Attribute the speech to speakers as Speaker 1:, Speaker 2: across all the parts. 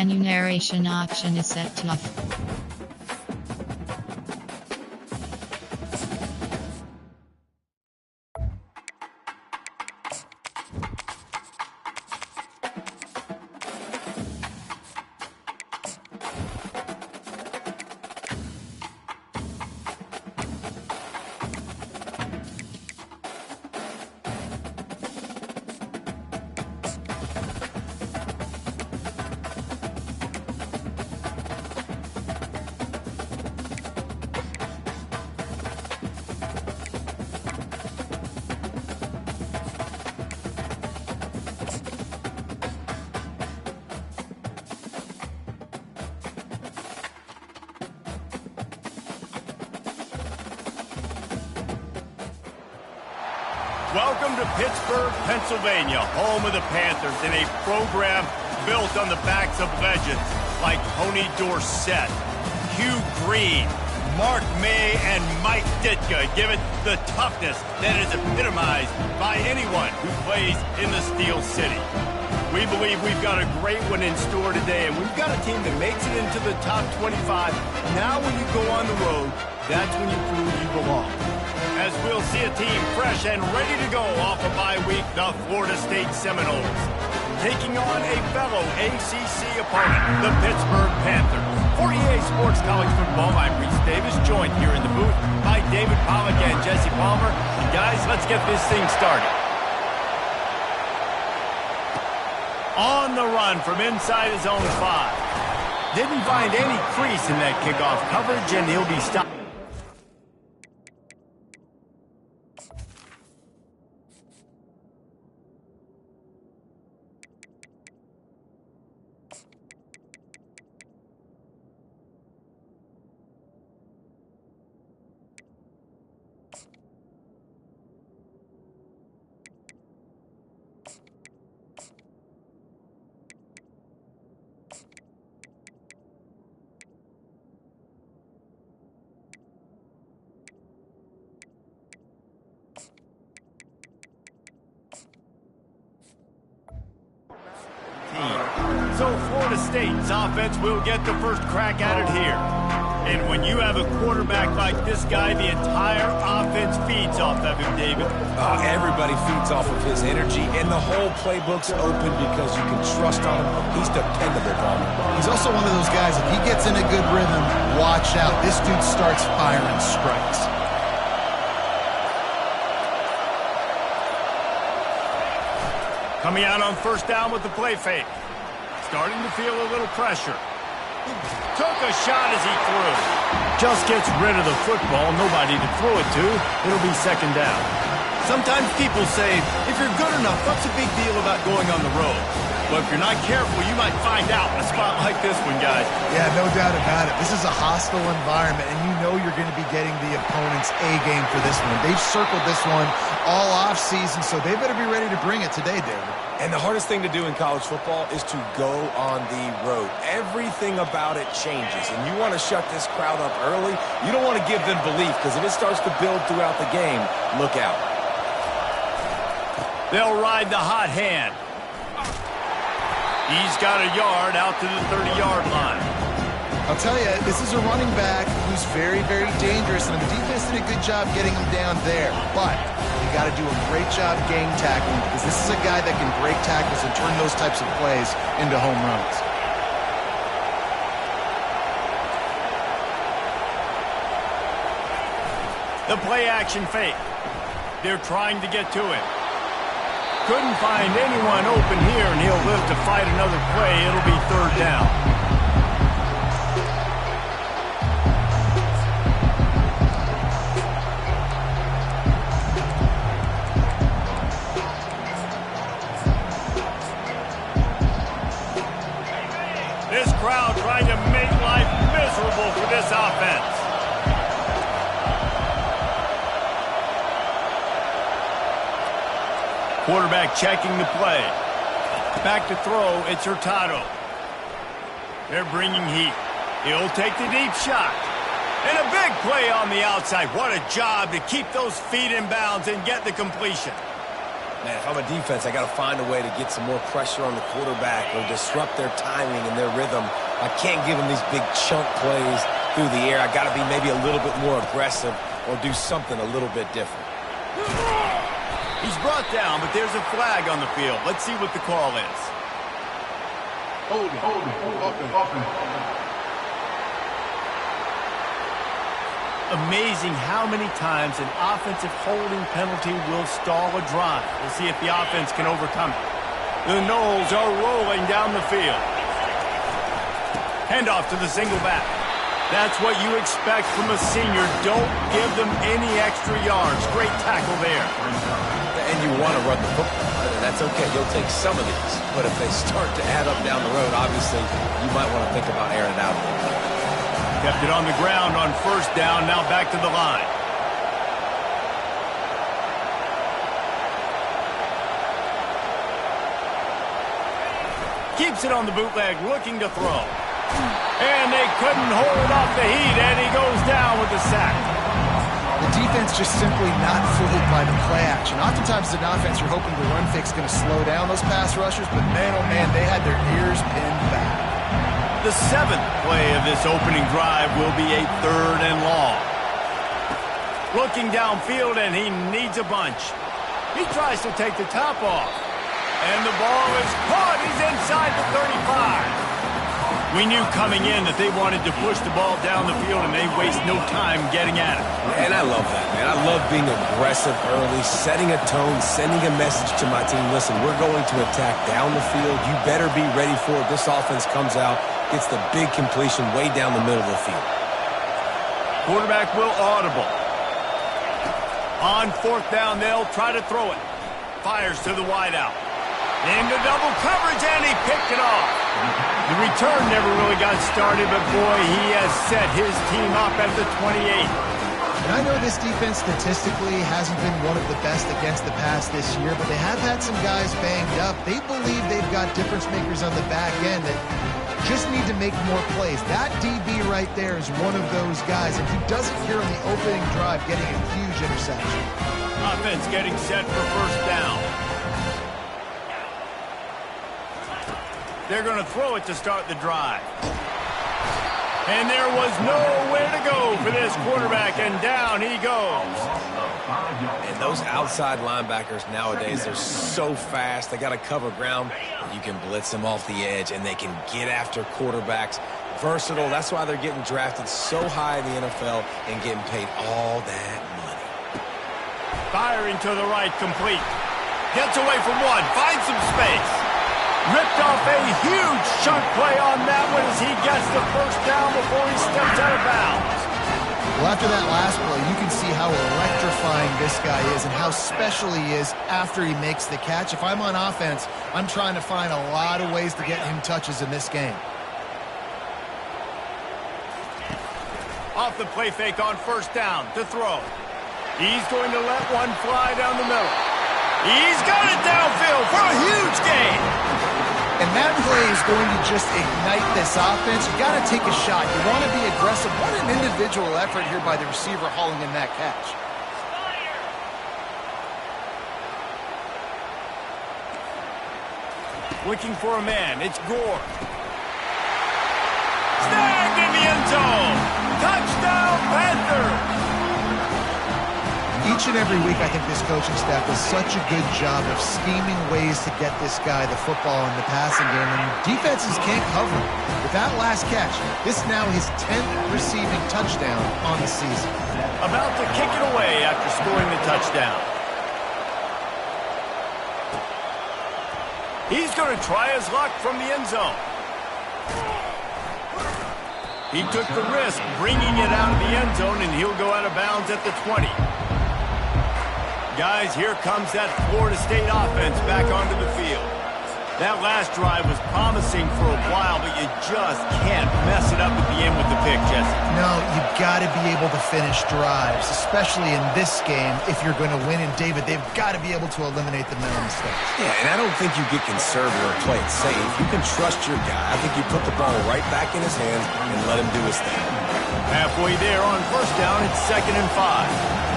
Speaker 1: Menu narration option is set to off.
Speaker 2: Welcome to Pittsburgh, Pennsylvania, home of the Panthers, in a program built on the backs of legends like Tony Dorsett, Hugh Green, Mark May, and Mike Ditka, give it the toughness that is epitomized by anyone who plays in the Steel City. We believe we've got a great one in store today, and we've got a team that makes it into the top 25. Now when you go on the road, that's when you prove you belong. As we'll see a team fresh and ready to go off a bye week, the Florida State Seminoles, taking on a fellow ACC opponent, the Pittsburgh Panthers. For EA Sports College Football, I'm Reese Davis, joined here in the booth by David Pollack and Jesse Palmer. And guys, let's get this thing started. On the run from inside his own 5. Didn't find any crease in that kickoff coverage, and he'll be stopped. So Florida State's offense will get the first crack at it here. And when you have a quarterback like this guy, the entire offense feeds off of him, David.
Speaker 3: Everybody feeds off of his energy, and the whole playbook's open because you can trust on him. He's dependable, Palmer.
Speaker 4: He's also one of those guys, if he gets in a good rhythm, watch out. This dude starts firing strikes.
Speaker 2: Coming out on first down with the play fake. Starting to feel a little pressure. Took a shot as he threw. Just gets rid of the football. Nobody to throw it to. It'll be second down. Sometimes people say, if you're good enough, what's the big deal about going on the road? Well, if you're not careful, you might find out in a spot like this one, guys.
Speaker 4: Yeah, no doubt about it. This is a hostile environment, and you know you're going to be getting the opponent's A-game for this one. They've circled this one all off-season, so they better be ready to bring it today, David.
Speaker 3: And the hardest thing to do in college football is to go on the road. Everything about it changes, and you want to shut this crowd up early. You don't want to give them belief, because if it starts to build throughout the game, look out.
Speaker 2: They'll ride the hot hand. He's got a yard out to the 30-yard line.
Speaker 4: I'll tell you, this is a running back who's very, very dangerous, and the defense did a good job getting him down there. But you got to do a great job gang tackling, because this is a guy that can break tackles and turn those types of plays into home runs.
Speaker 2: The play-action fake. They're trying to get to it. Couldn't find anyone open here, and he'll live to fight another play. It'll be third down. This crowd trying to make life miserable for this offense. Quarterback checking the play. Back to throw, it's Hurtado. They're bringing heat. He'll take the deep shot. And a big play on the outside. What a job to keep those feet in bounds and get the completion.
Speaker 3: Man, if I'm a defense, I got to find a way to get some more pressure on the quarterback or disrupt their timing and their rhythm. I can't give them these big chunk plays through the air. I got to be maybe a little bit more aggressive or do something a little bit different.
Speaker 2: He's brought down, but there's a flag on the field. Let's see what the call is.
Speaker 5: Hold it.
Speaker 2: Amazing how many times an offensive holding penalty will stall a drive. We'll see if the offense can overcome it. The Noles are rolling down the field. Handoff to the single back. That's what you expect from a senior. Don't give them any extra yards. Great tackle there.
Speaker 3: And you want to run the football. That's okay. You'll take some of these. But if they start to add up down the road, obviously, you might want to think about airing it out a little bit.
Speaker 2: Kept it on the ground on first down. Now back to the line. Keeps it on the bootleg, looking to throw. And they couldn't hold off the heat, and he goes down with the sack.
Speaker 4: The defense just simply not fooled by the play action. Oftentimes as an offense, you're hoping the run fix is going to slow down those pass rushers, but man, oh man, they had their ears pinned back.
Speaker 2: The 7th play of this opening drive will be a 3rd and long. Looking downfield, and he needs a bunch. He tries to take the top off. And the ball is caught. He's inside the 35. We knew coming in that they wanted to push the ball down the field, and they waste no time getting at it.
Speaker 3: And I love that, man. I love being aggressive early, setting a tone, sending a message to my team. Listen, we're going to attack down the field. You better be ready for it. This offense comes out, gets the big completion way down the middle of the field.
Speaker 2: Quarterback will audible. On 4th down, they'll try to throw it. Fires to the wideout. Into double coverage, and he picked it off. The return never really got started, but boy, he has set his team up at the 28.
Speaker 4: And I know this defense statistically hasn't been one of the best against the pass this year, but they have had some guys banged up. They believe they've got difference makers on the back end that just need to make more plays. That DB right there is one of those guys, and he does it here on the opening drive, getting a huge interception.
Speaker 2: Offense getting set for first down. They're going to throw it to start the drive. And there was nowhere to go for this quarterback, and down he goes.
Speaker 3: And those outside linebackers nowadays, they're so fast. They got to cover ground. You can blitz them off the edge, and they can get after quarterbacks. Versatile. That's why they're getting drafted so high in the NFL and getting paid all that money.
Speaker 2: Firing to the right, complete. Gets away from one, finds some space. Ripped off a huge chunk play on that one as he gets the first down before he steps out of bounds.
Speaker 4: Well, after that last play, you can see how electrifying this guy is and how special he is after he makes the catch. If I'm on offense, I'm trying to find a lot of ways to get him touches in this game.
Speaker 2: Off the play fake on first down to throw. He's going to let one fly down the middle. He's got it downfield for a huge gain.
Speaker 4: And that play is going to just ignite this offense. You got to take a shot. You want to be aggressive. What an individual effort here by the receiver hauling in that catch.
Speaker 2: Looking for a man. It's Gore. Snagged in the end zone. Touchdown, Panthers.
Speaker 4: Each and every week, I think this coaching staff does such a good job of scheming ways to get this guy the football in the passing game, and defenses can't cover him. With that last catch, this is now his 10th receiving touchdown on the season.
Speaker 2: About to kick it away after scoring the touchdown. He's going to try his luck from the end zone. He took the risk bringing it out of the end zone, and he'll go out of bounds at the 20. Guys, here comes that Florida State offense back onto the field. That last drive was promising for a while, but you just can't mess it up at the end with the pick, Jesse.
Speaker 4: No, you've got to be able to finish drives, especially in this game. If you're going to win, and David, they've got to be able to eliminate the mental mistakes.
Speaker 3: Yeah, and I don't think you get conservative or play it safe. You can trust your guy. I think you put the ball right back in his hands and let him do his thing.
Speaker 2: Halfway there on first down, it's 2nd and 5.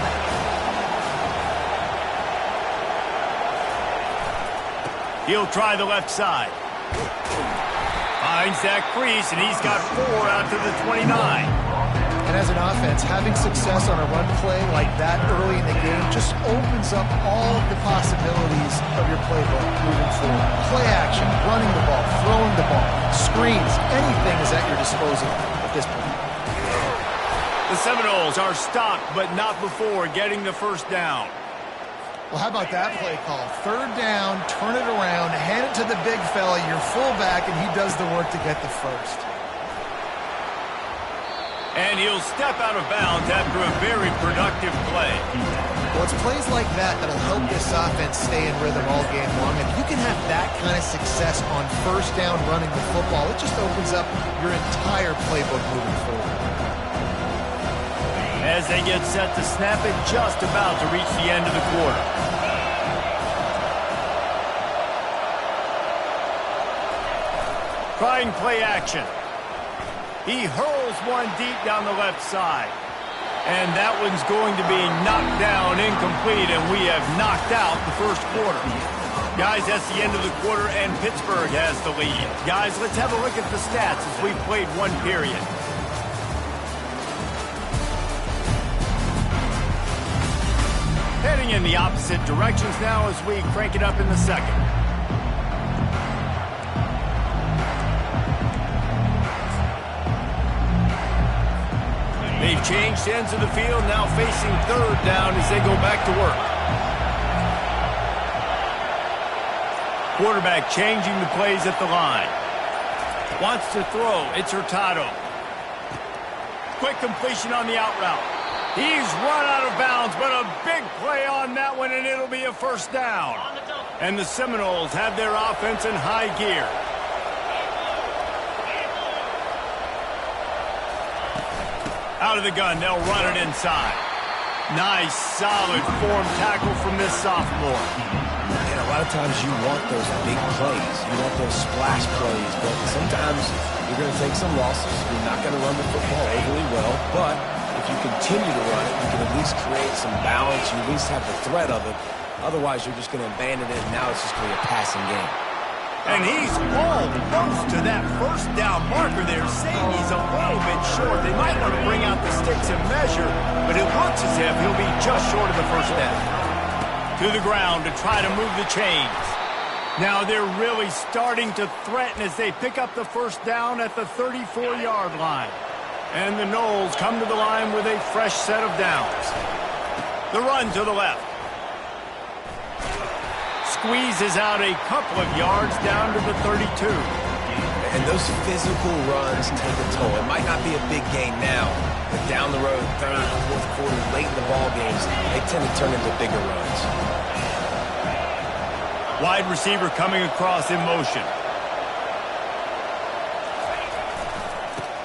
Speaker 2: He'll try the left side. Finds that crease, and he's got 4 out to the 29.
Speaker 4: And as an offense, having success on a run play like that early in the game just opens up all of the possibilities of your playbook moving forward. Play action, running the ball, throwing the ball, screens, anything is at your disposal at this point.
Speaker 2: The Seminoles are stopped, but not before getting the first down.
Speaker 4: Well, how about that play call? 3rd down, turn it around, hand it to the big fella, your fullback, and he does the work to get the first.
Speaker 2: And he'll step out of bounds after a very productive play.
Speaker 4: Well, it's plays like that that'll help this offense stay in rhythm all game long. If you can have that kind of success on 1st down running the football, it just opens up your entire playbook moving forward.
Speaker 2: As they get set to snap it, just about to reach the end of the quarter. Trying play action. He hurls one deep down the left side. And that one's going to be knocked down incomplete, and we have knocked out the first quarter. Guys, that's the end of the quarter, and Pittsburgh has the lead. Guys, let's have a look at the stats as we played 1 period. Heading in the opposite directions now as we crank it up in the second. They've changed ends of the field, now facing 3rd down as they go back to work. Quarterback changing the plays at the line. Wants to throw. It's Hurtado. Quick completion on the out route. He's run out of bounds, but a big play on that one, and it'll be a 1st down. And the Seminoles have their offense in high gear. Out of the gun, they'll run it inside. Nice, solid form tackle from this sophomore.
Speaker 3: And a lot of times you want those big plays. You want those splash plays, but sometimes you're going to take some losses. You're not going to run the football overly well, but if you continue to run it, you can at least create some balance. You at least have the threat of it. Otherwise, you're just going to abandon it, and now it's just going to be a passing game.
Speaker 2: And he's almost to that 1st down marker there, saying he's a little bit short. They might want to bring out the sticks and measure, but it looks as if he'll be just short of the 1st down. To the ground to try to move the chains. Now they're really starting to threaten as they pick up the 1st down at the 34-yard line. And the Noles come to the line with a fresh set of downs. The run to the left. Squeezes out a couple of yards down to the 32.
Speaker 3: And those physical runs take a toll. It might not be a big gain now, but down the road, 3rd, 4th quarter, late in the ball games, they tend to turn into bigger runs.
Speaker 2: Wide receiver coming across in motion.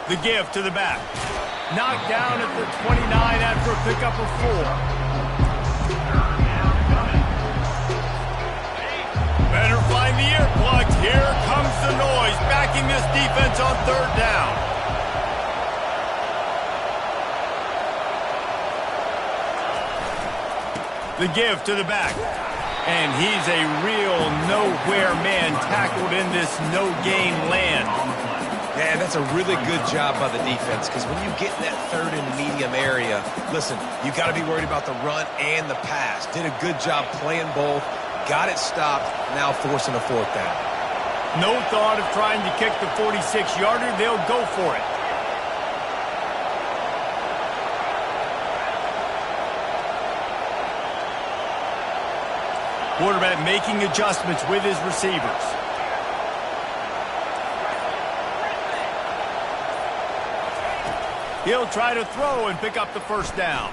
Speaker 2: The give to the back. Knocked down at the 29 after a pickup of 4. Better find the earplugs. Here comes the noise, backing this defense on 3rd down. The give to the back. And he's a real nowhere man tackled in this no-gain land.
Speaker 3: Yeah, that's a really good job by the defense, because when you get in that 3rd and medium area, listen, you got to be worried about the run and the pass. Did a good job playing both. Got it stopped, now forcing a 4th down.
Speaker 2: No thought of trying to kick the 46-yarder. They'll go for it. Quarterback making adjustments with his receivers. He'll try to throw and pick up the 1st down.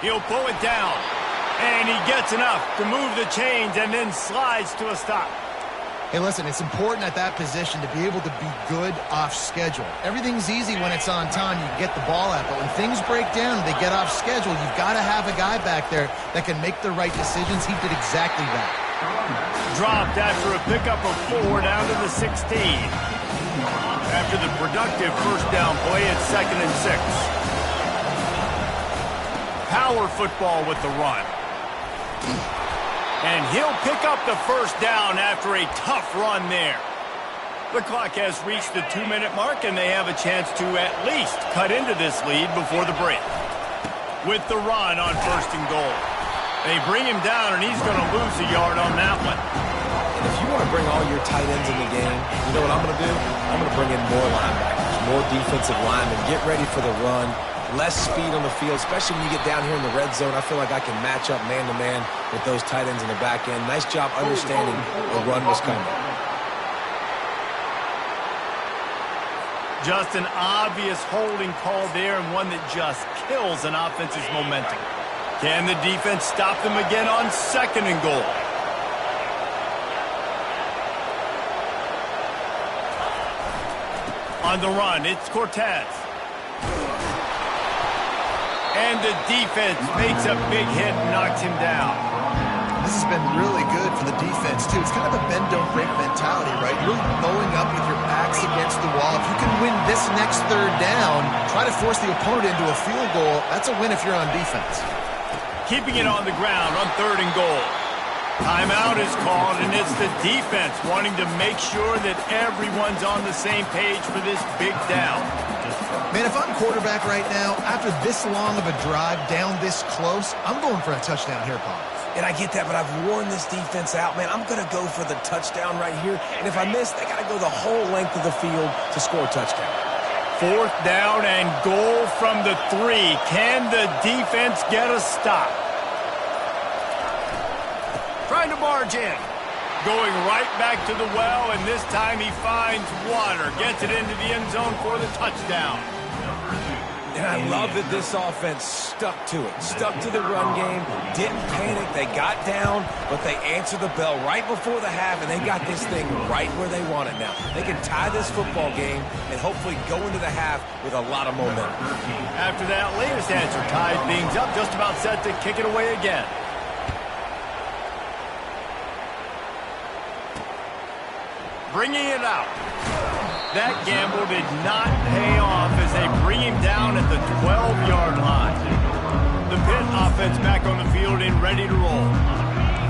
Speaker 2: He'll pull it down. And he gets enough to move the chains and then slides to a stop.
Speaker 4: Hey, listen, it's important at that position to be able to be good off schedule. Everything's easy when it's on time. You can get the ball out. But when things break down and they get off schedule, you've got to have a guy back there that can make the right decisions. He did exactly that.
Speaker 2: Dropped after a pickup of 4 down to the 16. After the productive 1st down play, it's 2nd and 6. Power football with the run. And he'll pick up the first down after a tough run there. The clock has reached the 2-minute mark, and they have a chance to at least cut into this lead before the break. With the run on 1st and goal. They bring him down, and he's going to lose a yard on that one.
Speaker 3: And if you want to bring all your tight ends in the game, you know what I'm going to do? I'm going to bring in more linebackers, more defensive linemen, get ready for the run, less speed on the field, especially when you get down here in the red zone. I feel like I can match up man-to-man with those tight ends in the back end. Nice job understanding the run was coming.
Speaker 2: Just an obvious holding call there, and one that just kills an offense's momentum. Can the defense stop them again on 2nd and goal? On the run, it's Cortez. And the defense makes a big hit and knocks him down.
Speaker 4: This has been really good for the defense, too. It's kind of a bend-don't-break mentality, right? You're bowing up with your backs against the wall. If you can win this next 3rd down, try to force the opponent into a field goal, that's a win if you're on defense.
Speaker 2: Keeping it on the ground on 3rd and goal. Timeout is called, and it's the defense wanting to make sure that everyone's on the same page for this big down.
Speaker 4: Man, if I'm quarterback right now, after this long of a drive down this close, I'm going for a touchdown here, Paul.
Speaker 3: And I get that, but I've worn this defense out, man. I'm going to go for the touchdown right here. And if I miss, they got to go the whole length of the field to score a touchdown.
Speaker 2: 4th down and goal from the 3. Can the defense get a stop? Trying to barge in. Going right back to the well, and this time he finds water. Gets it into the end zone for the touchdown.
Speaker 3: And I love that this offense stuck to it. Stuck to the run game. Didn't panic. They got down, but they answered the bell right before the half, and they got this thing right where they want it now. They can tie this football game and hopefully go into the half with a lot of momentum.
Speaker 2: After that latest answer, tied things up, just about set to kick it away again. Bringing it out. That gamble did not pay off as they bring him down at the 12-yard line. The Pitt offense back on the field and ready to roll.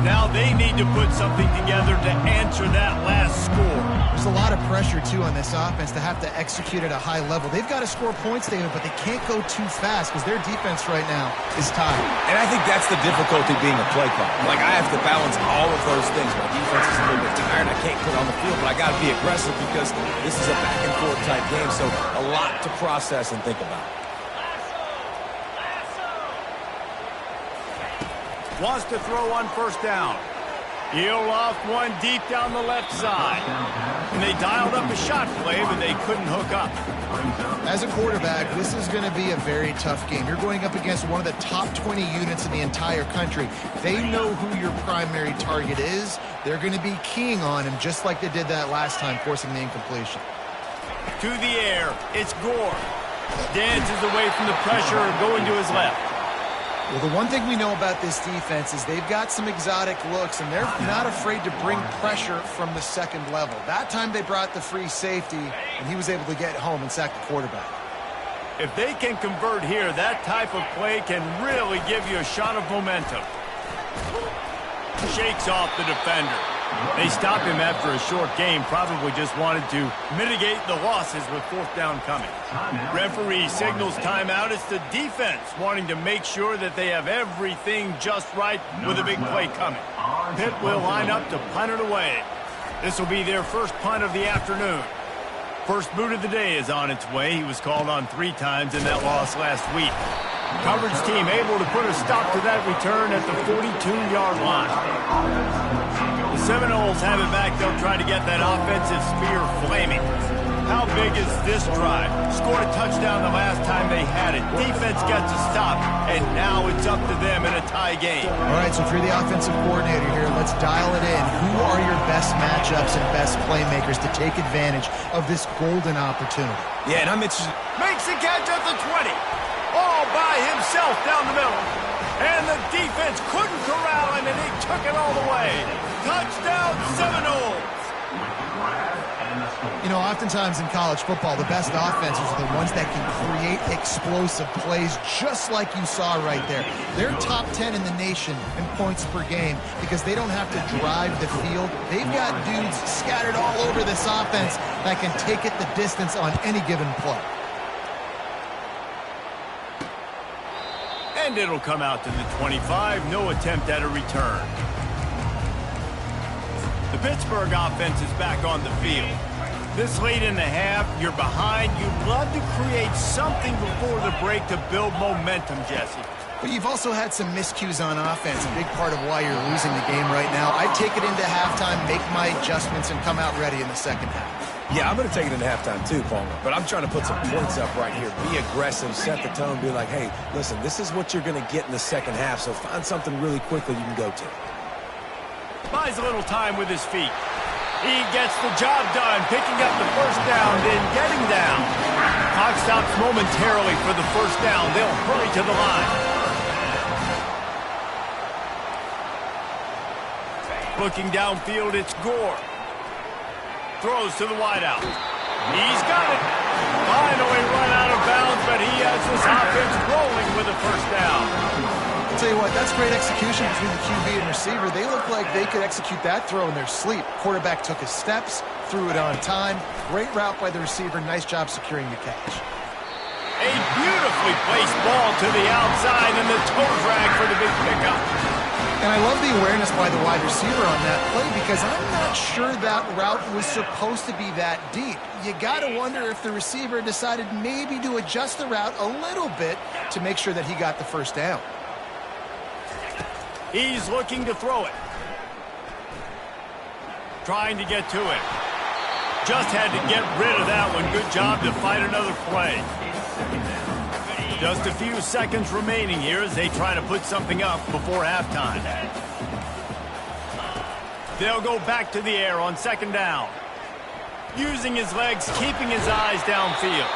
Speaker 2: Now they need to put something together to answer that last score.
Speaker 4: There's a lot of pressure, too, on this offense to have to execute at a high level. They've got to score points, David, but they can't go too fast because their defense right now is tired.
Speaker 3: And I think that's the difficulty being a play caller. Like, I have to balance all of those things. My defense is a little bit tired. I can't put it on the field, but I got to be aggressive because this is a back-and-forth type game, so a lot to process and think about.
Speaker 2: Wants to throw on 1st down. He'll loft one deep down the left side. And they dialed up a shot play, but they couldn't hook up.
Speaker 4: As a quarterback, this is going to be a very tough game. You're going up against one of the top 20 units in the entire country. They know who your primary target is. They're going to be keying on him just like they did that last time, forcing the incompletion.
Speaker 2: To the air, it's Gore. Dances away from the pressure, going to his left.
Speaker 4: Well, the one thing we know about this defense is they've got some exotic looks, and they're not afraid to bring pressure from the 2nd level. That time they brought the free safety, and he was able to get home and sack the quarterback.
Speaker 2: If they can convert here, that type of play can really give you a shot of momentum. Shakes off the defender. They stopped him after a short game, probably just wanted to mitigate the losses with 4th down coming. Referee signals timeout. It's the defense wanting to make sure that they have everything just right with a big play coming. Pitt will line up to punt it away. This will be their first punt of the afternoon. First boot of the day is on its way. He was called on 3 times in that loss last week. Coverage team able to put a stop to that return at the 42-yard line. The Seminoles have it back. They'll try to get that offensive spear flaming. How big is this drive? Scored a touchdown the last time they had it. Defense gets a stop, and now it's up to them in a tie game.
Speaker 4: All right, so if you're the offensive coordinator here, let's dial it in. Who are your best matchups and best playmakers to take advantage of this golden opportunity?
Speaker 3: Yeah, and I'm interested.
Speaker 2: Makes the catch at the 20. All by himself down the middle. And the defense couldn't corral him, and he took it all the way. Touchdown, Seminoles.
Speaker 4: You know, oftentimes in college football, the best offenses are the ones that can create explosive plays just like you saw right there. They're top 10 in the nation in points per game because they don't have to drive the field. They've got dudes scattered all over this offense that can take it the distance on any given play.
Speaker 2: And it'll come out to the 25. No attempt at a return. The Pittsburgh offense is back on the field. This late in the half, you're behind. You'd love to create something before the break to build momentum, Jesse.
Speaker 4: But you've also had some miscues on offense, a big part of why you're losing the game right now. I'd take it into halftime, make my adjustments, and come out ready in the second half.
Speaker 3: Yeah, I'm going to take it into halftime too, Palmer. But I'm trying to put some points up right here. Be aggressive, set the tone, be like, hey, listen, this is what you're going to get in the second half, so find something really quickly you can go to.
Speaker 2: Buys a little time with his feet. He gets the job done, picking up the first down, then getting down. Clock stops momentarily for the first down. They'll hurry to the line. Looking downfield, it's Gore. Throws to the wideout. He's got it. Finally run out of bounds, but he has this offense rolling with a first down.
Speaker 4: I'll tell you what, that's great execution between the QB and receiver. They look like they could execute that throw in their sleep. Quarterback took his steps, threw it on time. Great route by the receiver. Nice job securing the catch.
Speaker 2: A beautifully placed ball to the outside and the toe drag for the big pickup.
Speaker 4: And I love the awareness by the wide receiver on that play because I'm not sure that route was supposed to be that deep. You got to wonder if the receiver decided maybe to adjust the route a little bit to make sure that he got the first down.
Speaker 2: He's looking to throw it. Trying to get to it. Just had to get rid of that one. Good job to fight another play. Just a few seconds remaining here as they try to put something up before halftime. They'll go back to the air on second down. Using his legs, keeping his eyes downfield.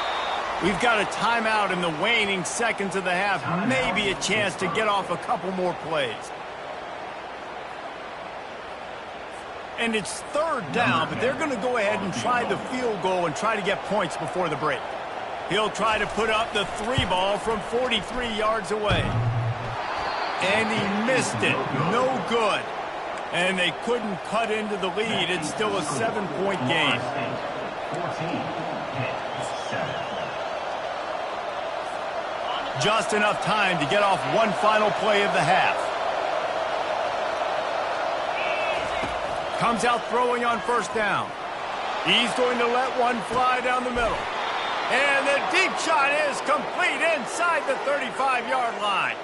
Speaker 2: We've got a timeout in the waning seconds of the half. Maybe a chance to get off a couple more plays. And it's third down, but they're going to go ahead and try the field goal and try to get points before the break. He'll try to put up the 3-ball from 43 yards away. And he missed it. No good. And they couldn't cut into the lead. It's still a 7-point game. Just enough time to get off one final play of the half. Comes out throwing on first down. He's going to let one fly down the middle. And the deep shot is complete inside the 35-yard line.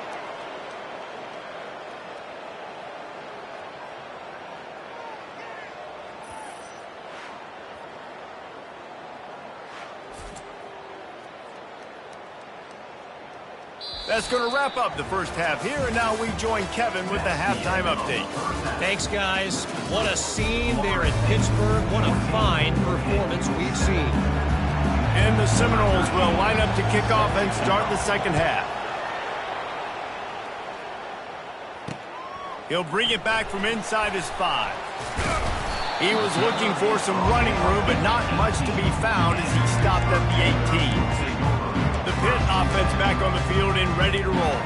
Speaker 2: That's going to wrap up the first half here, and now we join Kevin with the halftime update.
Speaker 6: Thanks, guys. What a scene there in Pittsburgh. What a fine performance we've seen.
Speaker 2: And the Seminoles will line up to kick off and start the second half. He'll bring it back from inside his 5. He was looking for some running room, but not much to be found as he stopped at the 18. The Pitt offense back on the field and ready to roll.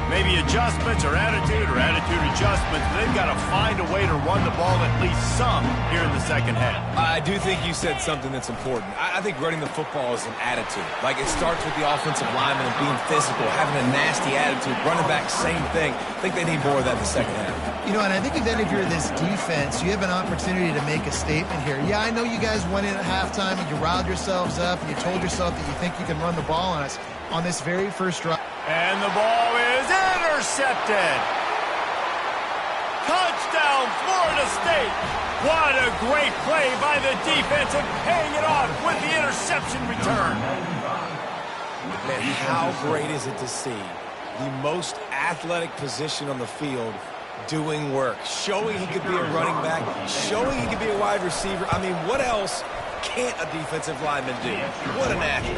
Speaker 2: Maybe adjustments or attitude adjustments. They've got to find a way to run the ball at least some here in the second half.
Speaker 3: I do think you said something that's important. I think running the football is an attitude. Like, it starts with the offensive lineman and being physical, having a nasty attitude. Running back, same thing. I think they need more of that in the second half.
Speaker 4: You know, and I think then if you're this defense, you have an opportunity to make a statement here. Yeah, I know you guys went in at halftime and you riled yourselves up and you told yourself that you think you can run the ball on us on this very first drive.
Speaker 2: And the ball is intercepted. Touchdown, Florida State. What a great play by the defense and paying it off with the interception return.
Speaker 3: Man, how great is it to see the most athletic position on the field doing work, showing he could be a running back, showing he could be a wide receiver. I mean, what else can't a defensive lineman do? What an athlete.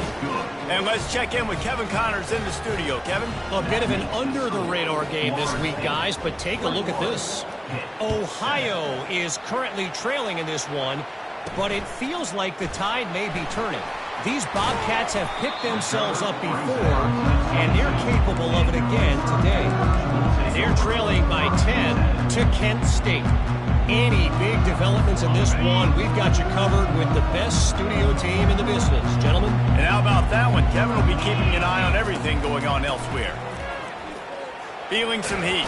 Speaker 2: And let's check in with Kevin Connors in the studio. Kevin?
Speaker 6: A bit of an under-the-radar game this week, guys, but take a look at this. Ohio is currently trailing in this one, but it feels like the tide may be turning. These Bobcats have picked themselves up before, and they're capable of it again today. They're trailing by 10 to Kent State. Any big developments in this one, we've got you covered with the best studio team in the business, gentlemen.
Speaker 2: And how about that one? Kevin will be keeping an eye on everything going on elsewhere. Feeling some heat.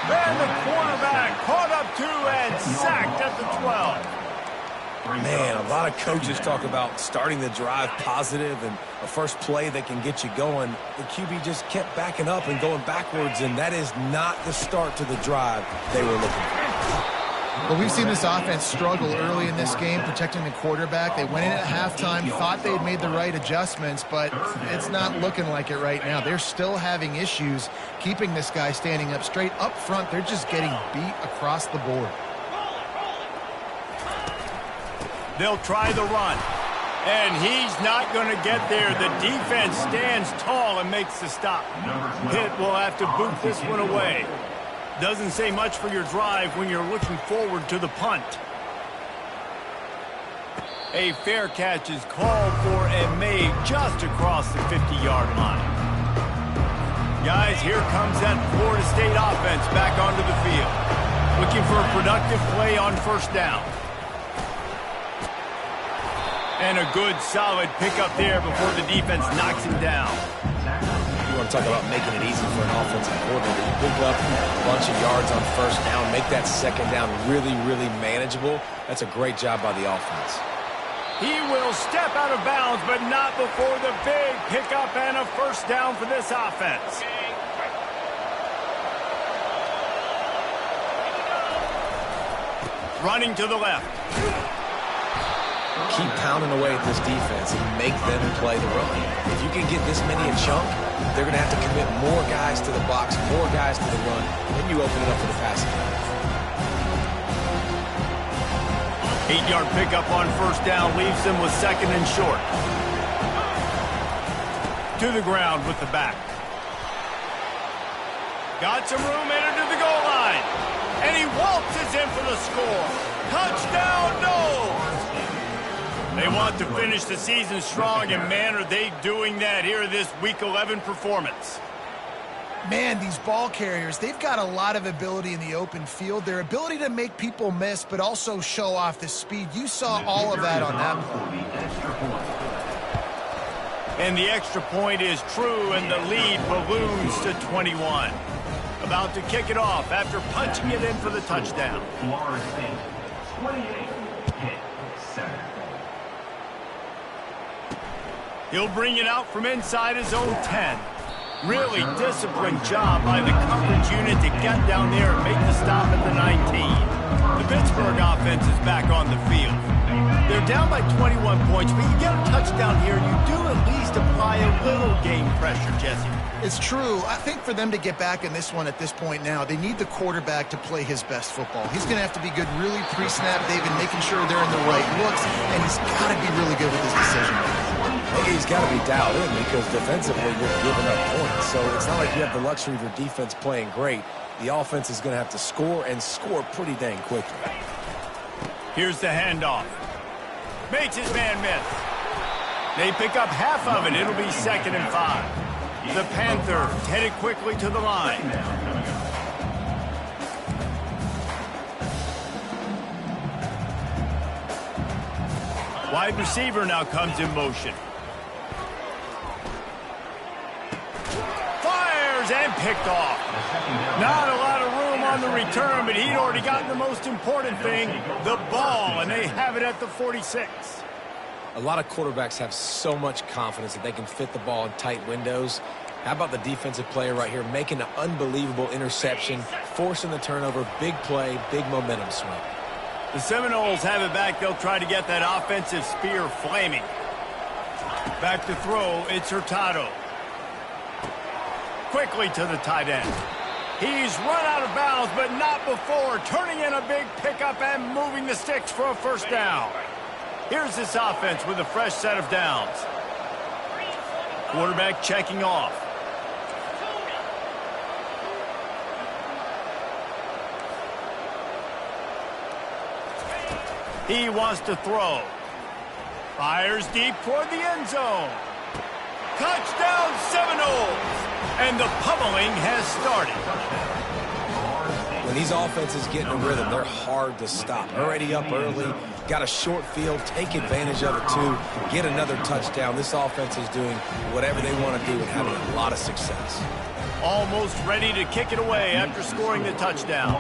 Speaker 2: And the quarterback caught up to and sacked at the 12.
Speaker 3: Man, a lot of coaches talk about starting the drive positive and a first play that can get you going. The QB just kept backing up and going backwards, and that is not the start to the drive they were looking for.
Speaker 4: Well, we've seen this offense struggle early in this game, protecting the quarterback. They went in at halftime, thought they had made the right adjustments, but it's not looking like it right now. They're still having issues keeping this guy standing up straight. Up front, they're just getting beat across the board.
Speaker 2: They'll try the run. And he's not going to get there. The defense stands tall and makes the stop. Pitt will have to boot this one away. Doesn't say much for your drive when you're looking forward to the punt. A fair catch is called for and made just across the 50-yard line. Guys, here comes that Florida State offense back onto the field. Looking for a productive play on first down. And a good, solid pickup there before the defense knocks him down.
Speaker 3: You want to talk about making it easy for an offensive coordinator. You pick up a bunch of yards on first down, make that second down really, really manageable. That's a great job by the offense.
Speaker 2: He will step out of bounds, but not before the big pickup and a first down for this offense. Running to the left.
Speaker 3: Keep pounding away at this defense and make them play the run. If you can get this many a chunk, they're going to have to commit more guys to the box, more guys to the run, then you open it up for the passing game.
Speaker 2: 8-yard pickup on first down leaves them with second and short. To the ground with the back. Got some room, entered to the goal line. And he waltzes in for the score. Touchdown, no! They want to finish the season strong, and man, are they doing that here in this Week 11 performance.
Speaker 4: Man, these ball carriers, they've got a lot of ability in the open field. Their ability to make people miss, but also show off the speed. You saw all of that on that play.
Speaker 2: And the extra point is true, and the lead balloons to 21. About to kick it off after punching it in for the touchdown.
Speaker 5: Florida State, 28, Pitt, 7.
Speaker 2: He'll bring it out from inside his own 10. Really disciplined job by the coverage unit to get down there and make the stop at the 19. The Pittsburgh offense is back on the field. They're down by 21 points, but you get a touchdown here, you do at least apply a little game pressure, Jesse.
Speaker 4: It's true. I think for them to get back in this one at this point now, they need the quarterback to play his best football. He's going to have to be good really pre-snap, David, making sure they're in the right looks, and he's got to be really good with his decision.
Speaker 3: He's got to be dialed in because defensively you're giving up points. So it's not like you have the luxury of your defense playing great. The offense is going to have to score and score pretty dang quickly.
Speaker 2: Here's the handoff. Makes his man miss. They pick up half of it. It'll be 2nd and 5. The Panthers headed quickly to the line. Wide receiver now comes in motion. Fires and picked off. Not a lot of room on the return, but he'd already gotten the most important thing, the ball, and they have it at the 46.
Speaker 3: A lot of quarterbacks have so much confidence that they can fit the ball in tight windows. How about the defensive player right here making an unbelievable interception, forcing the turnover, big play, big momentum swing.
Speaker 2: The Seminoles have it back. They'll try to get that offensive spear flaming. Back to throw, it's Hurtado. Quickly to the tight end. He's run out of bounds, but not before turning in a big pickup and moving the sticks for a first down. Here's this offense with a fresh set of downs. Quarterback checking off. He wants to throw. Fires deep toward the end zone. Touchdown Seminoles! And the pummeling has started.
Speaker 3: When these offenses get in a rhythm, they're hard to stop. Already up early, got a short field, take advantage of it too, get another touchdown. This offense is doing whatever they want to do and having a lot of success.
Speaker 2: Almost ready to kick it away after scoring the touchdown.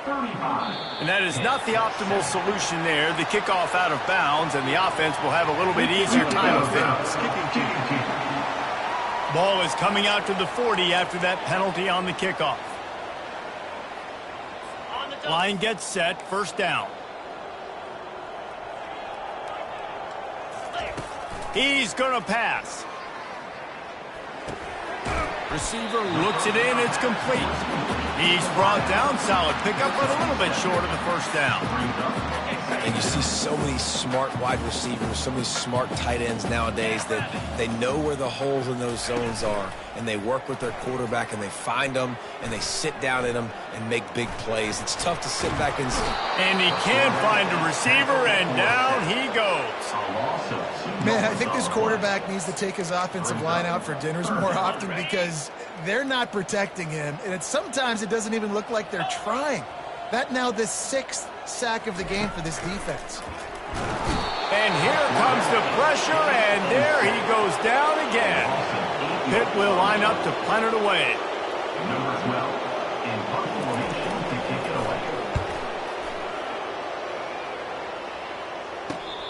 Speaker 2: And that is not the optimal solution there. The kickoff out of bounds, and the offense will have a little bit easier time with it. Ball is coming out to the 40 after that penalty on the kickoff. Line gets set, first down. He's going to pass. Receiver looks it in, it's complete. He's brought down, solid pickup, but a little bit short of the first down.
Speaker 3: And you see so many smart wide receivers, so many smart tight ends nowadays that they know where the holes in those zones are, and they work with their quarterback, and they find them, and they sit down in them and make big plays. It's tough to sit back and see.
Speaker 2: And he can't find a receiver, and down he goes.
Speaker 4: Man, I think this quarterback needs to take his offensive line out for dinners more often because they're not protecting him, and sometimes it doesn't even look like they're trying. That now the 6th sack of the game for this defense.
Speaker 2: And here comes the pressure, and there he goes down again. Pitt will line up to punt it away.
Speaker 5: Number 12 in punt formation to kick it away.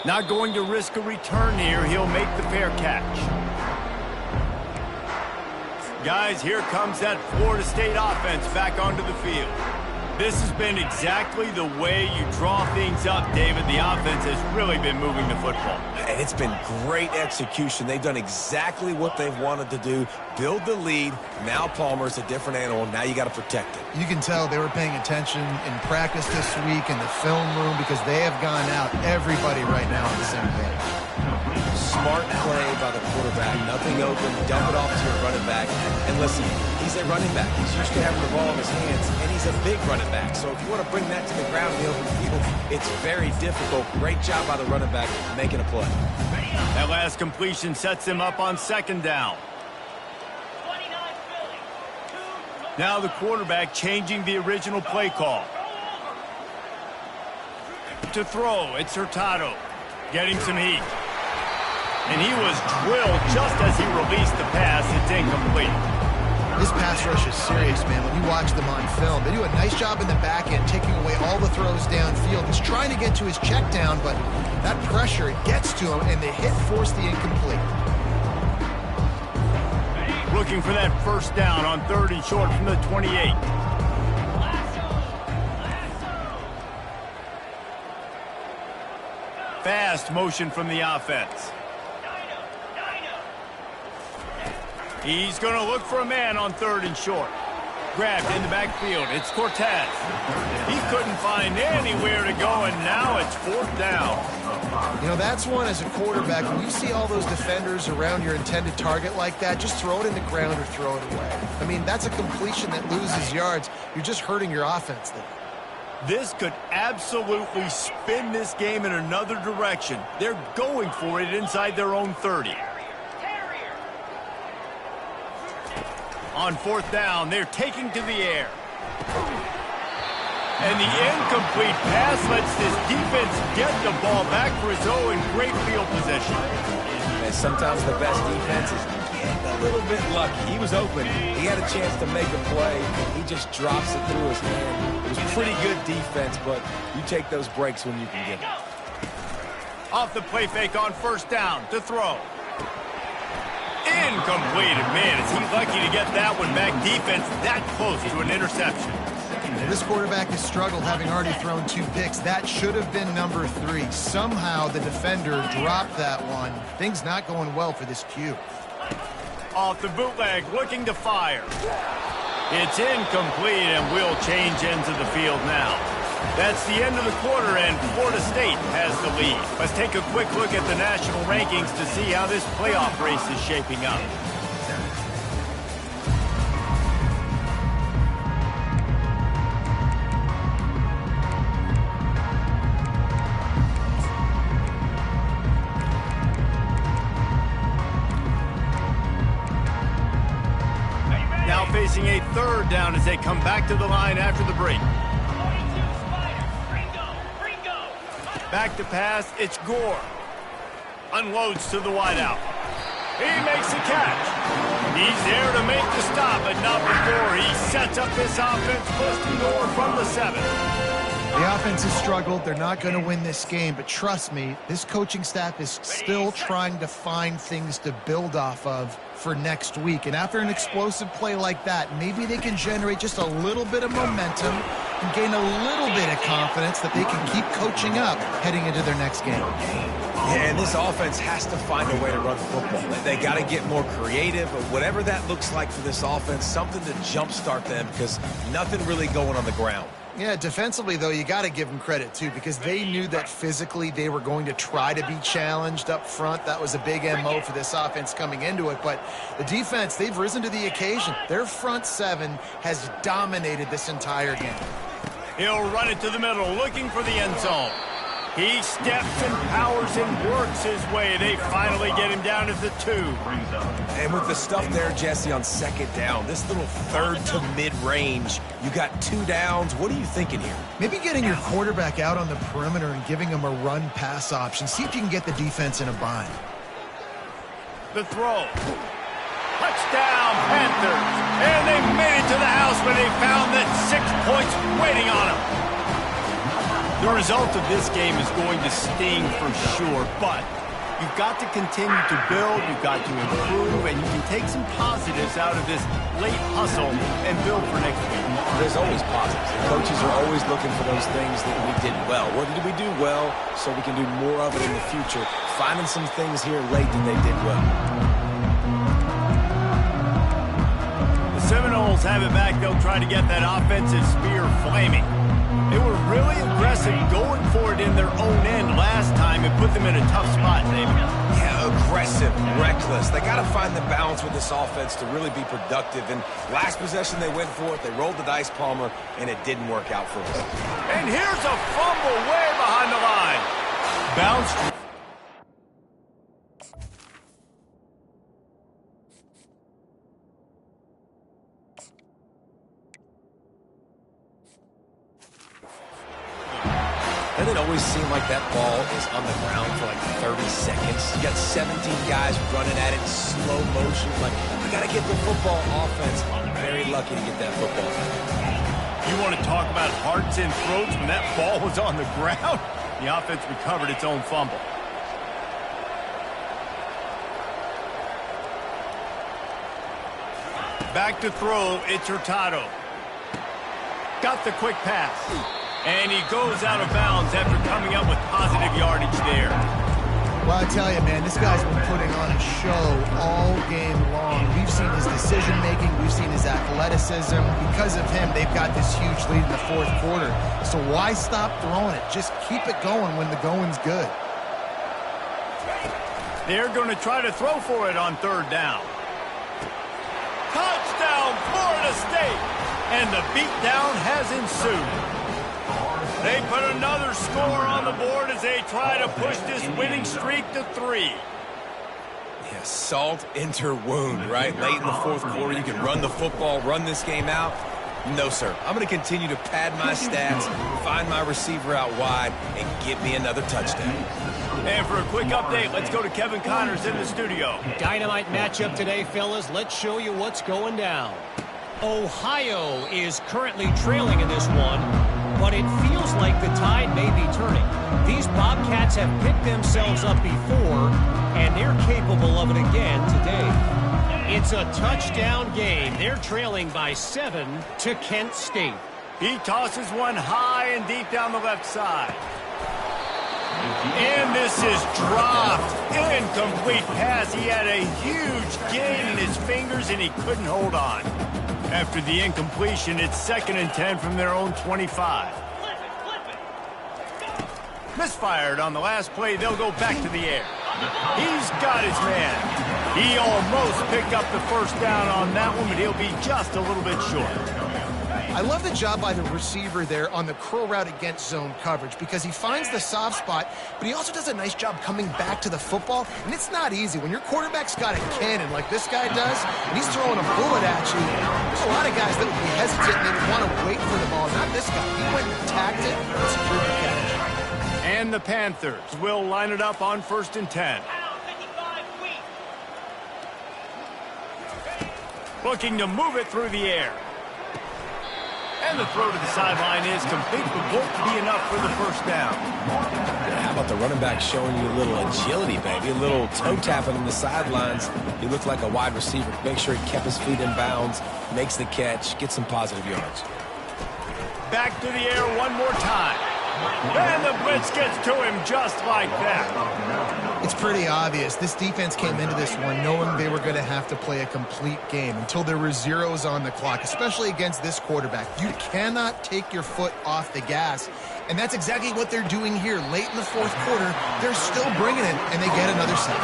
Speaker 2: Not going to risk a return here. He'll make the fair catch. Guys, here comes that Florida State offense back onto the field. This has been exactly the way you draw things up, David. The offense has really been moving the football.
Speaker 3: And it's been great execution. They've done exactly what they've wanted to do. Build the lead. Now Palmer's a different animal. Now you got to protect it.
Speaker 4: You can tell they were paying attention in practice this week in the film room because they have gone out, everybody right now on the same page.
Speaker 3: Smart play by the quarterback. Nothing open. Dump it off to your running back. And listen, he's a running back. He's used to having the ball in his hands, and he's a big running back. So if you want to bring that to the ground in the open field, it's very difficult. Great job by the running back making a play.
Speaker 2: That last completion sets him up on second down. Now the quarterback changing the original play call. To throw, it's Hurtado. Getting some heat. And he was drilled just as he released the pass. It's incomplete.
Speaker 4: This pass rush is serious, man. When you watch them on film, they do a nice job in the back end, taking away all the throws downfield. He's trying to get to his check down, but that pressure, it gets to him, and the hit forced the incomplete.
Speaker 2: Looking for that first down on 3rd and short from the 28. Fast motion from the offense. He's going to look for a man on 3rd and short. Grabbed in the backfield. It's Cortez. He couldn't find anywhere to go, and now it's 4th down.
Speaker 4: You know, that's one as a quarterback. When you see all those defenders around your intended target like that, just throw it in the ground or throw it away. I mean, that's a completion that loses yards. You're just hurting your offense there.
Speaker 2: This could absolutely spin this game in another direction. They're going for it inside their own 30. On 4th down, they're taking to the air. And the incomplete pass lets this defense get the ball back for his own great field position.
Speaker 3: And sometimes the best defense is getting a little bit lucky. He was open. He had a chance to make a play. He just drops it through his hand. It was pretty good defense, but you take those breaks when you can get them.
Speaker 2: Off the play fake on 1st down to throw. Incomplete. Man, is he lucky to get that one back. Defense that close to an interception.
Speaker 4: This quarterback has struggled, having already thrown 2 picks. That should have been number 3. Somehow the defender dropped that one. Things not going well for this Q.
Speaker 2: Off the bootleg, looking to fire. It's incomplete, and we'll change ends of the field now. That's the end of the quarter, and Florida State has the lead. Let's take a quick look at the national rankings to see how this playoff race is shaping up. third down as they come back to the line after the break. Back to pass, it's Gore. Unloads to the wideout. He makes the catch. He's there to make the stop, but not before he sets up this offense, pushing Gore from the 7.
Speaker 4: The offense has struggled. They're not going to win this game, but trust me, this coaching staff is still trying to find things to build off of for next week. And after an explosive play like that, maybe they can generate just a little bit of momentum and gain a little bit of confidence that they can keep coaching up heading into their next game.
Speaker 3: Yeah, and this offense has to find a way to run the football. They got to get more creative, or whatever that looks like for this offense, something to jumpstart them, because nothing really going on the ground.
Speaker 4: Yeah, defensively, though, you got to give them credit, too, because they knew that physically they were going to try to be challenged up front. That was a big MO for this offense coming into it. But the defense, they've risen to the occasion. Their front 7 has dominated this entire game.
Speaker 2: He'll run it to the middle, looking for the end zone. He steps and powers and works his way. They finally get him down at the 2.
Speaker 3: And with the stuff there, Jesse, on second down, this little third to mid-range, you got 2 downs. What are you thinking here?
Speaker 4: Maybe getting your quarterback out on the perimeter and giving him a run-pass option. See if you can get the defense in a bind.
Speaker 2: The throw. Touchdown, Panthers. And they made it to the house when they found that 6 points waiting on them. The result of this game is going to sting for sure, but you've got to continue to build, you've got to improve, and you can take some positives out of this late hustle and build for next week.
Speaker 3: There's always positives. The coaches are always looking for those things that we did well. What did we do well so we can do more of it in the future? Finding some things here late that they did well.
Speaker 2: The Seminoles have it back. They'll try to get that offensive spear flaming. They were really aggressive going for it in their own end last time and put them in a tough spot, David.
Speaker 3: Yeah, aggressive, reckless. They got to find the balance with this offense to really be productive. And last possession, they went for it. They rolled the dice, Palmer, and it didn't work out for them.
Speaker 2: And here's a fumble way behind the line. Bounced.
Speaker 3: Doesn't it always seem like that ball is on the ground for like 30 seconds? You got 17 guys running at it in slow motion. Like, you got to get the football offense. Very lucky to get that football.
Speaker 2: You want to talk about hearts and throats when that ball was on the ground? The offense recovered its own fumble. Back to throw, it's Hurtado. Got the quick pass. And he goes out of bounds after coming up with positive yardage there.
Speaker 4: Well, I tell you, man, this guy's been putting on a show all game long. We've seen his decision-making. We've seen his athleticism. Because of him, they've got this huge lead in the 4th quarter. So why stop throwing it? Just keep it going when the going's good.
Speaker 2: They're going to try to throw for it on 3rd down. Touchdown, Florida State! And the beatdown has ensued. They put another score on the board as they try to push this winning streak to 3.
Speaker 3: Yeah, salt enter wound, right? Late in the 4th quarter, you can run the football, run this game out. No, sir. I'm going to continue to pad my stats, find my receiver out wide, and get me another touchdown.
Speaker 2: And for a quick update, let's go to Kevin Connors in the studio.
Speaker 6: Dynamite matchup today, fellas. Let's show you what's going down. Ohio is currently trailing in this one, but it feels like the tide may be turning. These Bobcats have picked themselves up before, and they're capable of it again today. It's a touchdown game. They're trailing by 7 to Kent State.
Speaker 2: He tosses one high and deep down the left side. And this is dropped. Incomplete pass. He had a huge gain in his fingers, and he couldn't hold on. After the incompletion, it's 2nd and 10 from their own 25. Misfired on the last play. They'll go back to the air. He's got his man. He almost picked up the 1st down on that one, but he'll be just a little bit short.
Speaker 4: I love the job by the receiver there on the curl route against zone coverage because he finds the soft spot, but he also does a nice job coming back to the football, and it's not easy. When your quarterback's got a cannon like this guy does, and he's throwing a bullet at you, there's a lot of guys that would be hesitant and they would want to wait for the ball. Not this guy. He went and attacked it and secured the catch.
Speaker 2: And the Panthers will line it up on 1st and 10. Looking to move it through the air. And the throw to the sideline is complete, but won't be enough for the first down.
Speaker 3: How about the running back showing you a little agility, baby? A little toe tapping on the sidelines. He looked like a wide receiver. Make sure he kept his feet in bounds, makes the catch, gets some positive yards.
Speaker 2: Back to the air one more time. And the blitz gets to him just like that.
Speaker 4: It's pretty obvious. This defense came into this one knowing they were going to have to play a complete game until there were zeros on the clock, especially against this quarterback. You cannot take your foot off the gas, and that's exactly what they're doing here. Late in the 4th quarter, they're still bringing it, and they get another sack.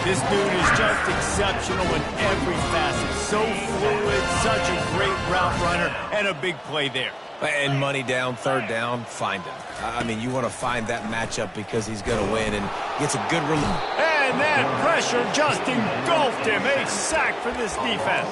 Speaker 2: This dude is just exceptional in every facet. So fluid, such a great route runner, and a big play there.
Speaker 3: And money down, 3rd down, find him. I mean, you want to find that matchup because he's going to win and gets a good relief.
Speaker 2: And that pressure just engulfed him. A sack for this defense.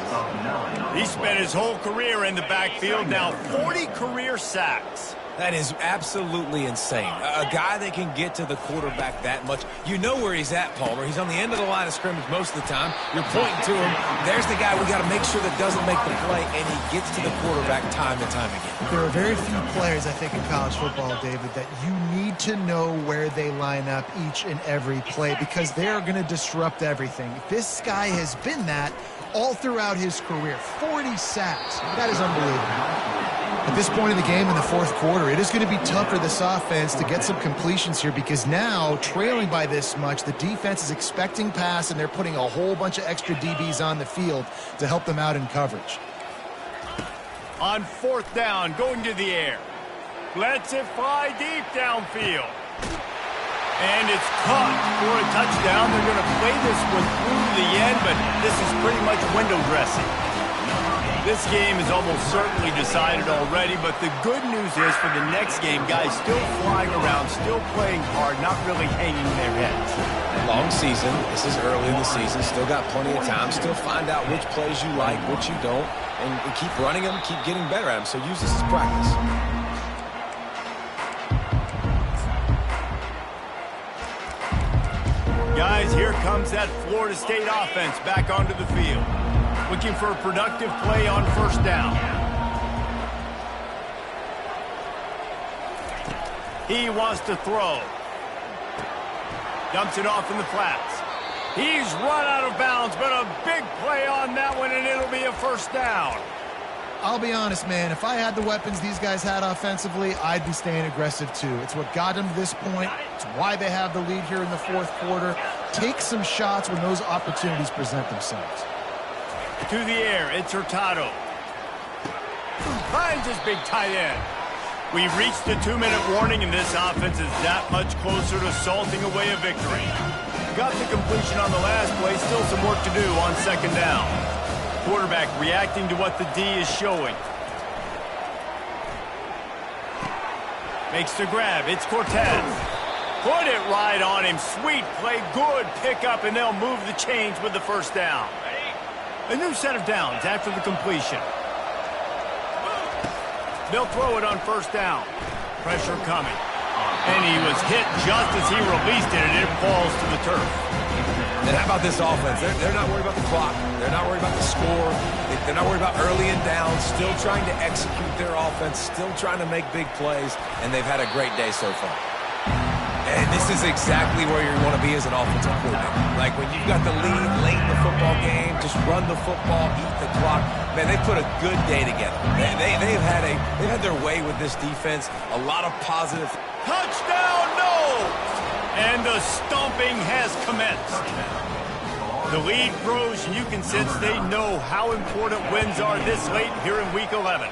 Speaker 2: He spent his whole career in the backfield, now 40 career sacks.
Speaker 3: That is absolutely insane. A guy that can get to the quarterback that much. You know where he's at, Palmer. He's on the end of the line of scrimmage most of the time. You're pointing to him. There's the guy we got to make sure that doesn't make the play, and he gets to the quarterback time and time again.
Speaker 4: There are very few players, I think, in college football, David, that you need to know where they line up each and every play because they are going to disrupt everything. This guy has been that all throughout his career. 40 sacks. That is unbelievable. At this point in the game in the 4th quarter, it is going to be tough for this offense to get some completions here because now, trailing by this much, the defense is expecting pass and they're putting a whole bunch of extra DBs on the field to help them out in coverage.
Speaker 2: On 4th down, going to the air. Lets it fly deep downfield. And it's caught for a touchdown. They're going to play this one through the end, but this is pretty much window dressing. This game is almost certainly decided already, but the good news is for the next game, guys still flying around, still playing hard, not really hanging their heads.
Speaker 3: Long season. This is early in the season. Still got plenty of time. Still find out which plays you like, which you don't, and keep running them, keep getting better at them. So use this as practice.
Speaker 2: Guys, here comes that Florida State offense back onto the field. Looking for a productive play on 1st down. He wants to throw. Dumps it off in the flats. He's run out of bounds, but a big play on that one, and it'll be a 1st down.
Speaker 4: I'll be honest, man. If I had the weapons these guys had offensively, I'd be staying aggressive too. It's what got them to this point. It's why they have the lead here in the 4th quarter. Take some shots when those opportunities present themselves.
Speaker 2: To the air, it's Hurtado. Finds his big tight end. We've reached the 2-minute warning, and this offense is that much closer to salting away a victory. Got the completion on the last play, still some work to do on 2nd down. Quarterback reacting to what the D is showing. Makes the grab, it's Cortez. Put it right on him, sweet play, good pickup, and they'll move the chains with the 1st down. A new set of downs after the completion. They'll throw it on 1st down. Pressure coming. And he was hit just as he released it, and it falls to the turf.
Speaker 3: And how about this offense? They're not worried about the clock. They're not worried about the score. They're not worried about early and down. Still trying to execute their offense. Still trying to make big plays. And they've had a great day so far. And this is exactly where you want to be as an offensive coordinator. Like when you've got the lead late in the football game, just run the football, eat the clock. Man, they put a good day together. They've had their way with this defense. A lot of positive.
Speaker 2: Touchdown, no! And the stomping has commenced. The lead grows, and you can sense they know how important wins are this late here in Week 11.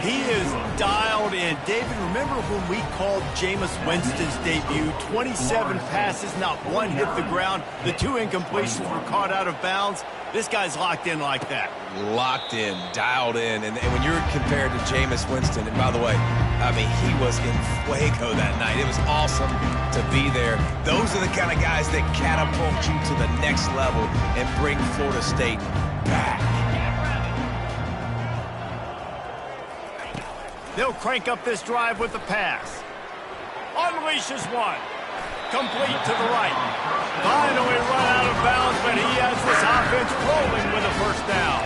Speaker 2: He is dialed in. David, remember when we called Jameis Winston's debut? 27 passes, not one hit the ground. The 2 incompletions were caught out of bounds. This guy's locked in like that.
Speaker 3: Locked in, dialed in. And when you're compared to Jameis Winston, and by the way, I mean, he was in fuego that night. It was awesome to be there. Those are the kind of guys that catapult you to the next level and bring Florida State back.
Speaker 2: They'll crank up this drive with the pass. Unleashes one. Complete to the right. Finally run out of bounds, but he has this offense rolling with a first down.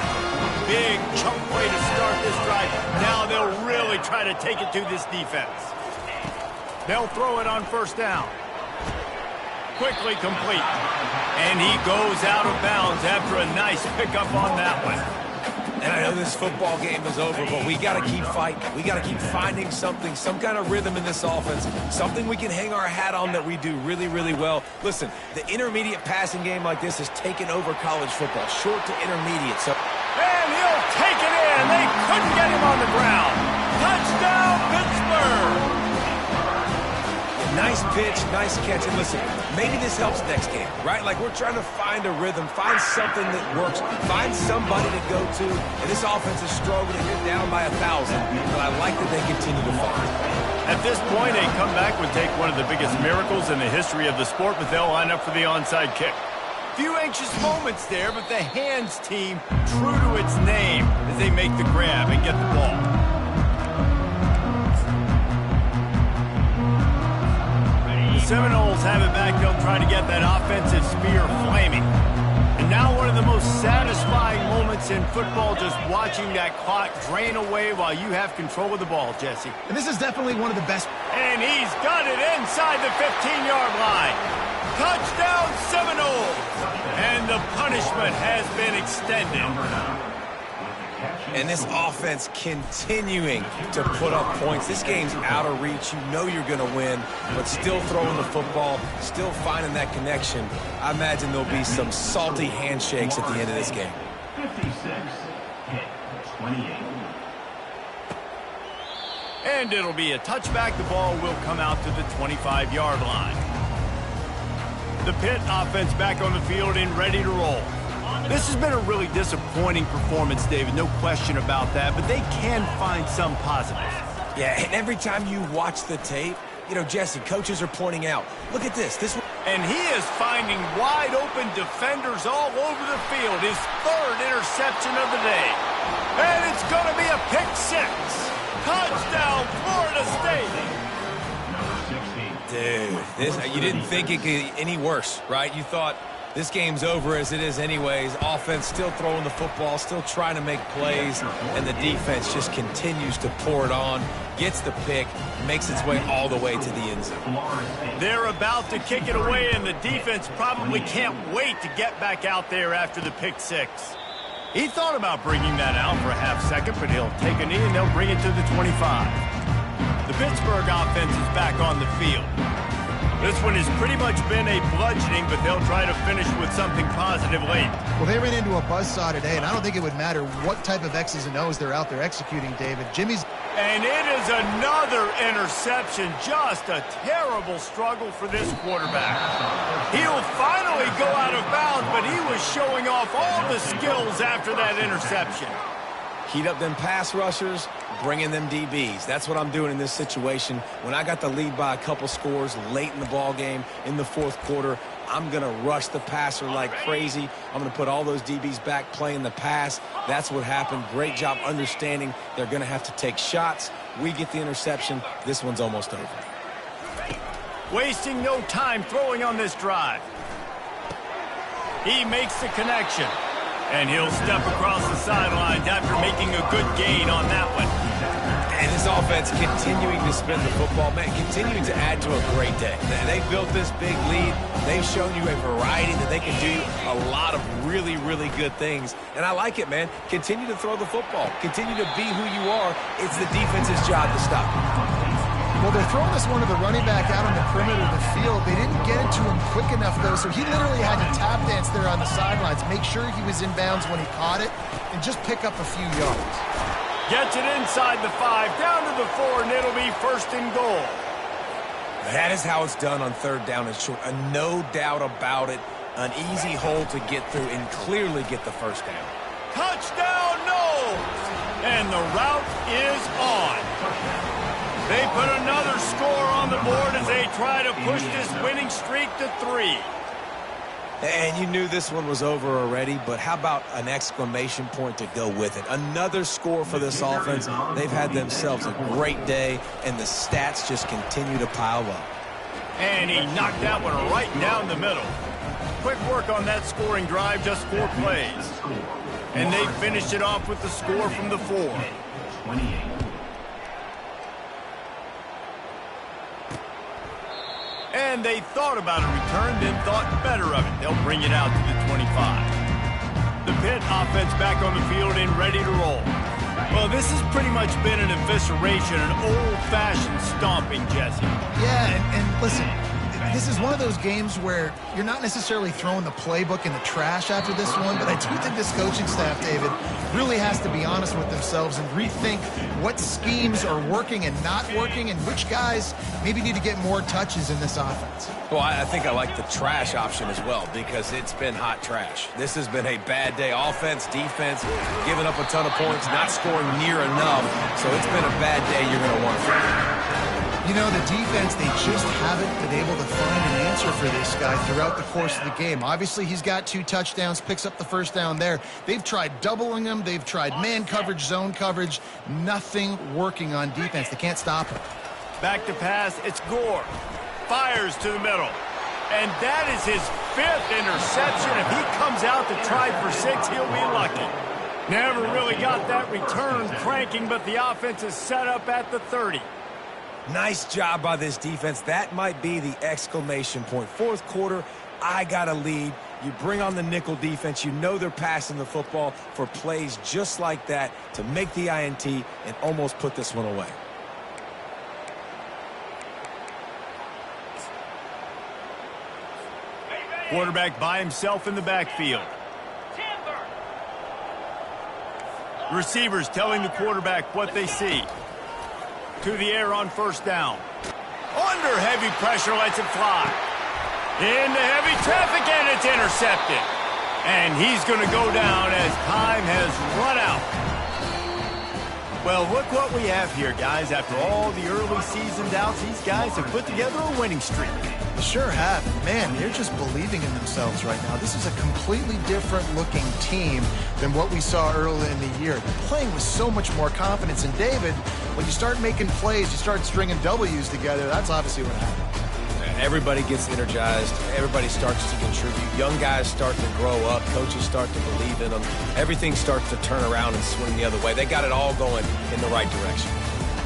Speaker 2: Big chunk play to start this drive. Now they'll really try to take it to this defense. They'll throw it on first down. Quickly complete. And he goes out of bounds after a nice pickup on that one.
Speaker 3: And I know this football game is over, but we got to keep fighting. We got to keep finding something, some kind of rhythm in this offense, something we can hang our hat on that we do really, really well. Listen, the intermediate passing game like this has taken over college football, short to intermediate.
Speaker 2: And he'll take it in. They couldn't get him on the ground. Touchdown, Pittsburgh.
Speaker 3: Nice pitch, nice catch. And listen, maybe this helps next game, right? Like we're trying to find a rhythm, find something that works, find somebody to go to. And this offense is struggling. You're down by 1,000, but I like that they continue to fight.
Speaker 2: At this point, a comeback would take one of the biggest miracles in the history of the sport, but they'll line up for the onside kick. Few anxious moments there, but the hands team true to its name as they make the grab and get the ball. Seminoles have it back. They'll try to get that offensive spear flaming. And now one of the most satisfying moments in football, just watching that clock drain away while you have control of the ball, Jesse.
Speaker 4: And this is definitely one of the best.
Speaker 2: And he's got it inside the 15-yard line. Touchdown, Seminoles. And the punishment has been extended.
Speaker 3: And this offense continuing to put up points. This game's out of reach. You know you're going to win, but still throwing the football, still finding that connection. I imagine there'll be some salty handshakes at the end of this game.
Speaker 5: 56, hit, 28.
Speaker 2: And it'll be a touchback. The ball will come out to the 25-yard line. The Pitt offense back on the field and ready to roll. This has been a really disappointing performance, David, no question about that, but they can find some positives.
Speaker 3: Yeah, and every time you watch the tape, you know, Jesse, coaches are pointing out, look at this.
Speaker 2: And he is finding wide-open defenders all over the field, his 3rd interception of the day. And it's going to be a pick 6. Touchdown, Florida State.
Speaker 3: Dude, you didn't think it could get any worse, right? You thought this game's over as it is anyways. Offense still throwing the football, still trying to make plays, and the defense just continues to pour it on, gets the pick, makes its way all the way to the end zone.
Speaker 2: They're about to kick it away, and the defense probably can't wait to get back out there after the pick 6. He thought about bringing that out for a half second, but he'll take a knee and they'll bring it to the 25. The Pittsburgh offense is back on the field. This one has pretty much been a bludgeoning, but they'll try to finish with something positive late.
Speaker 4: Well, they ran into a buzzsaw today, and I don't think it would matter what type of X's and O's they're out there executing, David.
Speaker 2: And it is another interception. Just a terrible struggle for this quarterback. He'll finally go out of bounds, but he was showing off all the skills after that interception.
Speaker 3: Heat up them pass rushers, bring in them DBs. That's what I'm doing in this situation. When I got the lead by a couple scores late in the ball game in the 4th quarter, I'm going to rush the passer like crazy. I'm going to put all those DBs back playing the pass. That's what happened. Great job understanding they're going to have to take shots. We get the interception. This one's almost over.
Speaker 2: Wasting no time throwing on this drive. He makes the connection. And he'll step across the sidelines after making a good gain on that one.
Speaker 3: And this offense continuing to spin the football, man, continuing to add to a great day. They built this big lead. They've shown you a variety that they can do a lot of really, really good things. And I like it, man. Continue to throw the football. Continue to be who you are. It's the defense's job to stop you.
Speaker 4: Well, they're throwing this one to the running back out on the perimeter of the field. They didn't get it to him quick enough, though, so he literally had to tap dance there on the sidelines, make sure he was in bounds when he caught it, and just pick up a few yards.
Speaker 2: Gets it inside the 5, down to the 4, and it'll be first and goal.
Speaker 3: That is how it's done on third down and short. No doubt about it. An easy hole to get through and clearly get the first down.
Speaker 2: Touchdown, Knowles! And the route is on. They put another score on the board as they try to push this winning streak to 3.
Speaker 3: And you knew this one was over already, but how about an exclamation point to go with it? Another score for this offense. They've had themselves a great day, and the stats just continue to pile up.
Speaker 2: And he knocked that one right down the middle. Quick work on that scoring drive, just 4 plays. And they finished it off with the score from the 4.
Speaker 5: 28.
Speaker 2: And they thought about a return, then thought better of it. They'll bring it out to the 25. The Pitt offense back on the field and ready to roll. Well, this has pretty much been an evisceration, an old-fashioned stomping, Jesse.
Speaker 4: Yeah, and listen, this is one of those games where you're not necessarily throwing the playbook in the trash after this one, but I do think this coaching staff, David, really has to be honest with themselves and rethink what schemes are working and not working and which guys maybe need to get more touches in this offense.
Speaker 3: Well, I think I like the trash option as well because it's been hot trash. This has been a bad day. Offense, defense, giving up a ton of points, not scoring near enough. So it's been a bad day you're going to want to.
Speaker 4: You know, the defense, they just haven't been able to find an answer for this guy throughout the course of the game. Obviously, he's got 2 touchdowns, picks up the first down there. They've tried doubling him. They've tried man coverage, zone coverage. Nothing working on defense. They can't stop him.
Speaker 2: Back to pass, it's Gore. Fires to the middle. And that is his 5th interception. If he comes out to try for 6, he'll be lucky. Never really got that return cranking, but the offense is set up at the 30.
Speaker 3: Nice job by this defense. That might be the exclamation point. 4th quarter, I got a lead. You bring on the nickel defense. You know they're passing the football for plays just like that to make the INT and almost put this one away.
Speaker 2: Quarterback by himself in the backfield. Receivers telling the quarterback what they see. To the air on first down. Under heavy pressure, lets it fly. Into heavy traffic, and it's intercepted. And he's going to go down as time has run out. Well, look what we have here, guys. After all the early season doubts, these guys have put together a winning streak.
Speaker 4: They sure have. Man, they're just believing in themselves right now. This is a completely different looking team than what we saw early in the year. They're playing with so much more confidence. And David, when you start making plays, you start stringing W's together, that's obviously what happens.
Speaker 3: Everybody gets energized. Everybody starts to contribute. Young guys start to grow up. Coaches start to believe in them. Everything starts to turn around and swing the other way. They got it all going in the right direction.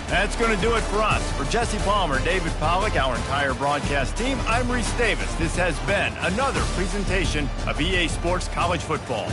Speaker 2: That's going to do it for us. For Jesse Palmer, David Pollack, our entire broadcast team, I'm Reese Davis. This has been another presentation of EA Sports College Football.